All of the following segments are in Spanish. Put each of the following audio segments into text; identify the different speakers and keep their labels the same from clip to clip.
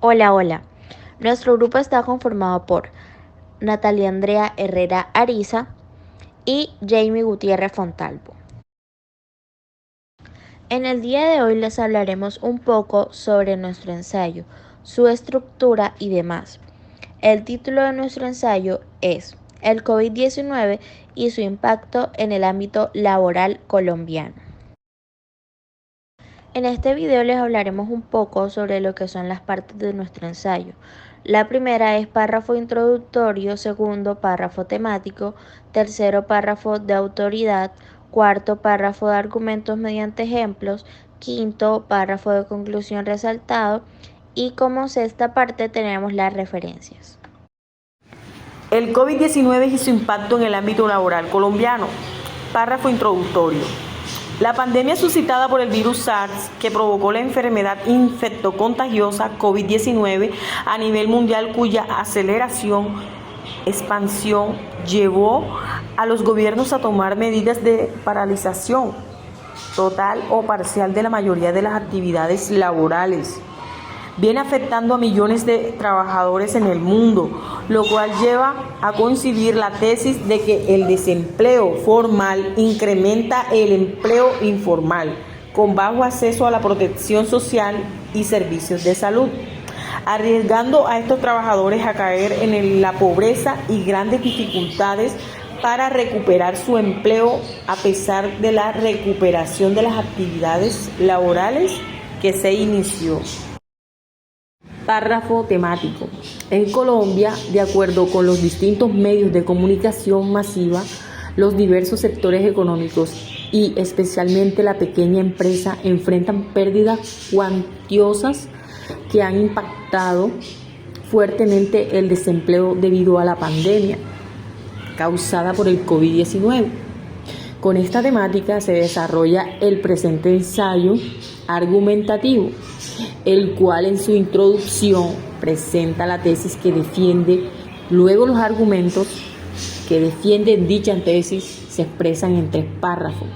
Speaker 1: Hola. Nuestro grupo está conformado por Natalia Andrea Herrera Ariza y Jamie Gutiérrez Fontalvo. En el día de hoy les hablaremos un poco sobre nuestro ensayo, su estructura y demás. El título de nuestro ensayo es El COVID-19 y su impacto en el ámbito laboral colombiano. En este video les hablaremos un poco sobre lo que son las partes de nuestro ensayo. La primera es párrafo introductorio, segundo párrafo temático, tercero párrafo de autoridad, cuarto párrafo de argumentos mediante ejemplos, quinto párrafo de conclusión resaltado y como sexta parte tenemos las referencias.
Speaker 2: El COVID-19 y su impacto en el ámbito laboral colombiano. Párrafo introductorio. La pandemia suscitada por el virus SARS, que provocó la enfermedad infectocontagiosa COVID-19 a nivel mundial, cuya expansión llevó a los gobiernos a tomar medidas de paralización total o parcial de la mayoría de las actividades laborales. Viene afectando a millones de trabajadores en el mundo, lo cual lleva a coincidir la tesis de que el desempleo formal incrementa el empleo informal, con bajo acceso a la protección social y servicios de salud, arriesgando a estos trabajadores a caer en la pobreza y grandes dificultades para recuperar su empleo a pesar de la recuperación de las actividades laborales que se inició. Párrafo temático. En Colombia, de acuerdo con los distintos medios de comunicación masiva, los diversos sectores económicos y especialmente la pequeña empresa enfrentan pérdidas cuantiosas que han impactado fuertemente el desempleo debido a la pandemia causada por el COVID-19. Con esta temática se desarrolla el presente ensayo argumentativo, el cual en su introducción presenta la tesis que defiende, luego los argumentos que defienden dicha tesis se expresan en 3 párrafos,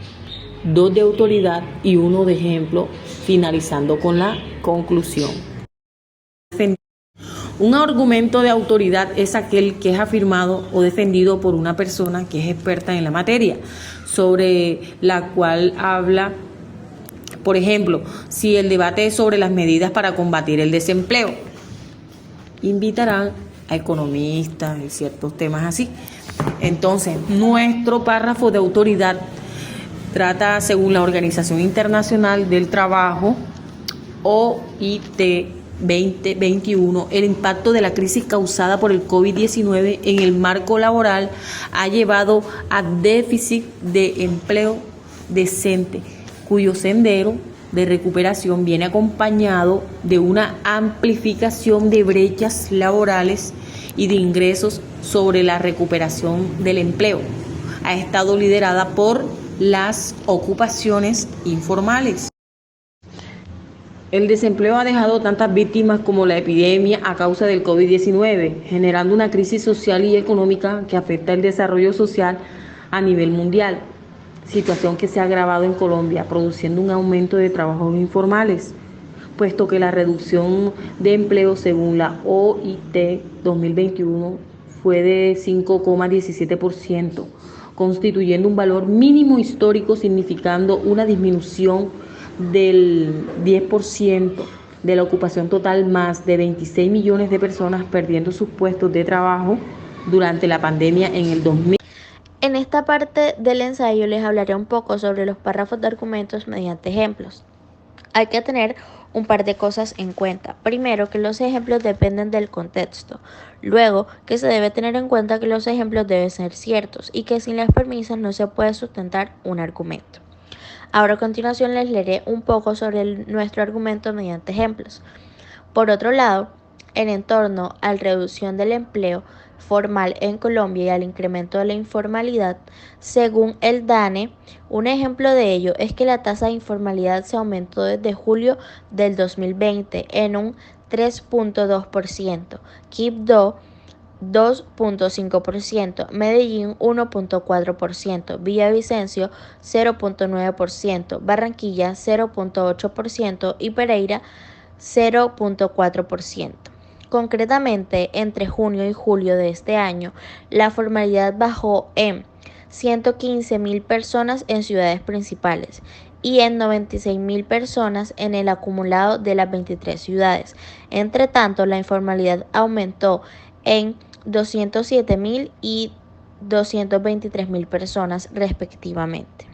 Speaker 2: 2 de autoridad y 1 de ejemplo, finalizando con la conclusión. Un argumento de autoridad es aquel que es afirmado o defendido por una persona que es experta en la materia, sobre la cual habla. Por ejemplo, si el debate es sobre las medidas para combatir el desempleo, invitarán a economistas y ciertos temas así. Entonces, nuestro párrafo de autoridad trata, según la Organización Internacional del Trabajo, OIT 2021, el impacto de la crisis causada por el COVID-19 en el marco laboral ha llevado a déficit de empleo decente, cuyo sendero de recuperación viene acompañado de una amplificación de brechas laborales y de ingresos. Sobre la recuperación del empleo ha estado liderada por las ocupaciones informales. El desempleo ha dejado tantas víctimas como la epidemia a causa del COVID-19, generando una crisis social y económica que afecta el desarrollo social a nivel mundial, situación que se ha agravado en Colombia, produciendo un aumento de trabajos informales, puesto que la reducción de empleo según la OIT 2021 fue de 5,17%, constituyendo un valor mínimo histórico, significando una disminución del 10% de la ocupación total, más de 26 millones de personas perdiendo sus puestos de trabajo durante la pandemia en el 2000.
Speaker 1: En esta parte del ensayo les hablaré un poco sobre los párrafos de argumentos mediante ejemplos. Hay que tener un par de cosas en cuenta. Primero, que los ejemplos dependen del contexto. Luego, que se debe tener en cuenta que los ejemplos deben ser ciertos y que sin las premisas no se puede sustentar un argumento. Ahora a continuación les leeré un poco sobre nuestro argumento mediante ejemplos. Por otro lado, en torno a la reducción del empleo formal en Colombia y al incremento de la informalidad, según el DANE, un ejemplo de ello es que la tasa de informalidad se aumentó desde julio del 2020 en un 3,2%, Quibdó 2,5%, Medellín 1,4%, Villavicencio 0,9%, Barranquilla 0,8% y Pereira 0.4%. Concretamente, entre junio y julio de este año, la formalidad bajó en 115.000 personas en ciudades principales y en 96.000 personas en el acumulado de las 23 ciudades. Entre tanto, la informalidad aumentó en 207.000 y 223.000 personas respectivamente.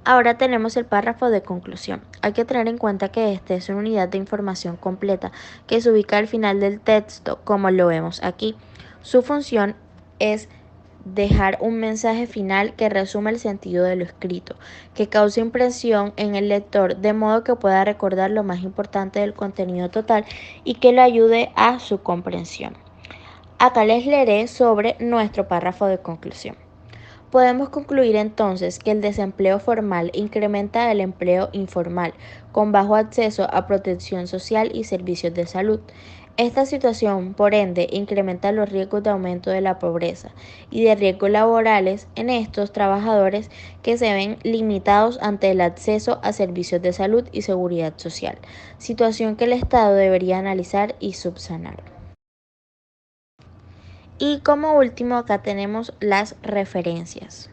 Speaker 1: Ahora tenemos el párrafo de conclusión. Hay que tener en cuenta que este es una unidad de información completa que se ubica al final del texto, como lo vemos aquí. Su función es dejar un mensaje final que resume el sentido de lo escrito, que cause impresión en el lector de modo que pueda recordar lo más importante del contenido total y que le ayude a su comprensión. Acá les leeré sobre nuestro párrafo de conclusión. Podemos concluir entonces que el desempleo formal incrementa el empleo informal, con bajo acceso a protección social y servicios de salud. Esta situación, por ende, incrementa los riesgos de aumento de la pobreza y de riesgos laborales en estos trabajadores que se ven limitados ante el acceso a servicios de salud y seguridad social, situación que el Estado debería analizar y subsanar. Y como último, acá tenemos las referencias.